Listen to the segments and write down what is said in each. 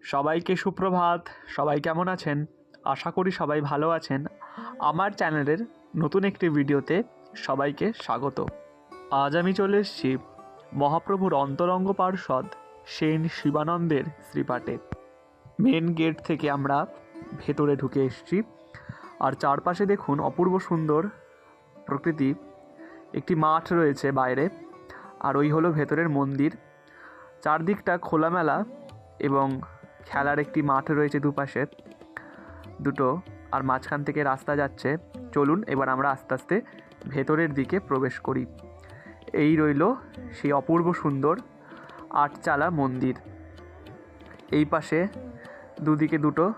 সবাইকে সুপ্রভাত। সবাই কেমন আছেন? আশা করি সবাই ভালো আছেন। আমার চ্যানেলের নতুন একটি ভিডিওতে সবাইকে স্বাগত। আজ আমি চলে এসেছি মহাপ্রভুর অন্তরঙ্গ পার্ষদ সেন শিবানন্দের শ্রীপাঠে। মেন গেট থেকে আমরা ভেতরে ঢুকে এসেছি। আর চারপাশে দেখুন অপূর্ব সুন্দর প্রকৃতি। একটি মাঠ রয়েছে বাইরে, আর ওই হলো ভেতরের মন্দির। চারদিকটা খোলামেলা এবং খেলার একটি মাঠ রয়েছে দুপাশে দুটো, আর মাঝখান থেকে রাস্তা যাচ্ছে। চলুন এবার আমরা আস্তে আস্তে ভেতরের দিকে প্রবেশ করি। এই রইল সেই অপূর্ব সুন্দর আটচালা মন্দির। এই পাশে দুদিকে দুটো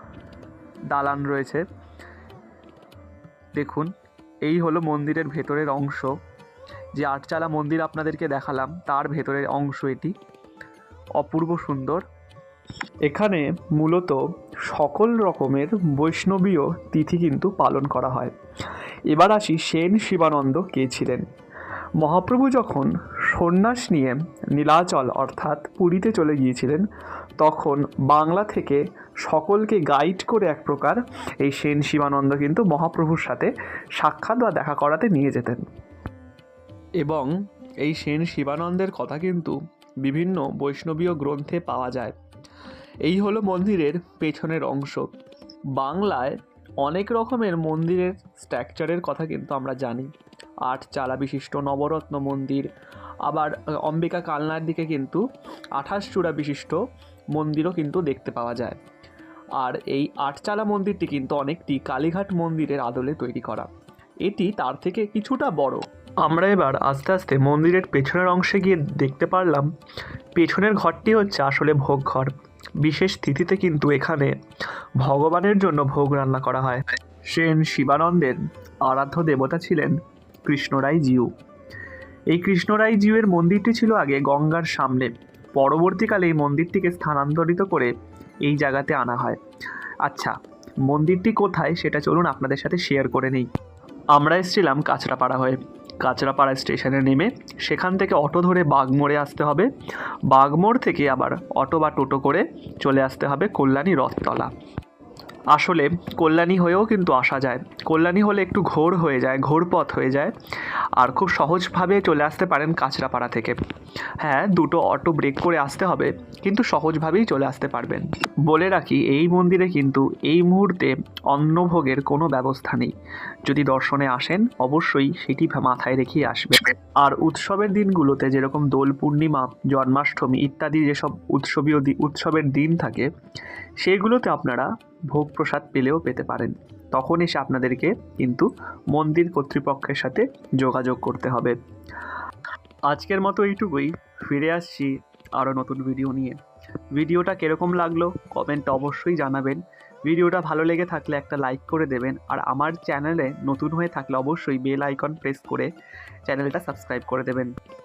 দালান রয়েছে। দেখুন, এই হলো মন্দিরের ভেতরের অংশ। যে আটচালা মন্দির আপনাদেরকে দেখালাম তার ভেতরের অংশ এটি। অপূর্ব সুন্দর। এখানে মূলত সকল রকমের বৈষ্ণবীয় তিথি কিন্তু পালন করা হয়। এবার আসি সেন শিবানন্দ কে ছিলেন। মহাপ্রভু যখন সন্ন্যাস নিয়ে নীলাচল অর্থাৎ পুরীতে চলে গিয়েছিলেন, তখন বাংলা থেকে সকলকে গাইড করে এক প্রকার এই সেন শিবানন্দ কিন্তু মহাপ্রভুর সাথে সাক্ষাৎ বা দেখা করাতে নিয়ে যেতেন। এবং এই সেন শিবানন্দের কথা কিন্তু বিভিন্ন বৈষ্ণবীয় গ্রন্থে পাওয়া যায়। এই হলো মন্দিরের পেছনের অংশ। বাংলায় অনেক রকমের মন্দিরের স্ট্রাকচারের কথা কিন্তু আমরা জানি। আটচালা বিশিষ্ট নবরত্ন মন্দির, আবার অম্বিকা কালনার দিকে কিন্তু 28 চূড়া বিশিষ্ট মন্দিরও কিন্তু দেখতে পাওয়া যায়। আর এই আটচালা মন্দিরটি কিন্তু অনেকটি কালীঘাট মন্দিরের আদলে তৈরি করা। এটি তার থেকে কিছুটা বড়। আমরা এবার আস্তে আস্তে মন্দিরের পেছনের অংশে গিয়ে দেখতে পারলাম পেছনের ঘরটি হচ্ছে আসলে ভোগ ঘর। বিশেষ তিথিতে কিন্তু এখানে ভগবানের জন্য ভোগ রান্না করা হয়। সেন শিবানন্দের আরাধ্য দেবতা ছিলেন কৃষ্ণরাই জিউ। এই কৃষ্ণরাই জিউয়ের মন্দিরটি ছিল আগে গঙ্গার সামনে। পরবর্তীকালে এই মন্দিরটিকে স্থানান্তরিত করে এই জায়গাতে আনা হয়। আচ্ছা, মন্দিরটি কোথায় সেটা চলুন আপনাদের সাথে শেয়ার করে নিই। আমরা এসেছিলাম কাঁচরাপাড়া হয়ে। কাঁচরাপাড়া স্টেশনে নেমে সেখান থেকে অটো ধরে বাগমোড়ে আসতে হবে। বাগমোড় থেকে আবার অটো বা টোটো করে চলে আসতে হবে কল্যাণী রথতলা। আসলে কল্যাণী হয়েও কিন্তু আসা যায়। কল্যাণী হলে একটু ঘোর হয়ে যায়, ঘোর পথ হয়ে যায়। আর খুব সহজভাবে চলে আসতে পারেন কাঁচরাপাড়া থেকে। হ্যাঁ, দুটো অটো ব্রেক করে আসতে হবে, কিন্তু সহজভাবেই চলে আসতে পারবেন। বলে রাখি, এই মন্দিরে কিন্তু এই মুহূর্তে অন্নভোগের কোনো ব্যবস্থা নেই। যদি দর্শনে আসেন অবশ্যই সেটি মাথায় রেখেই আসবেন। আর উৎসবের দিনগুলোতে যেরকম দোল পূর্ণিমা, জন্মাষ্টমী ইত্যাদি যেসব উৎসবের দিন থাকে, সেগুলোতে আপনারা ভোগ প্রসাদ পেলেও পেতে পারেন। তখন এসে আপনাদেরকে কিন্তু মন্দির কর্তৃপক্ষের সাথে যোগাযোগ করতে হবে। আজকের মতো এইটুকুই। ফিরে আসছি আরও নতুন ভিডিও নিয়ে। ভিডিওটা কীরকম লাগলো কমেন্টে অবশ্যই জানাবেন। ভিডিওটা ভালো লেগে থাকলে একটা লাইক করে দেবেন। আর আমার চ্যানেলে নতুন হয়ে থাকলে অবশ্যই বেল আইকন প্রেস করে চ্যানেলটা সাবস্ক্রাইব করে দেবেন।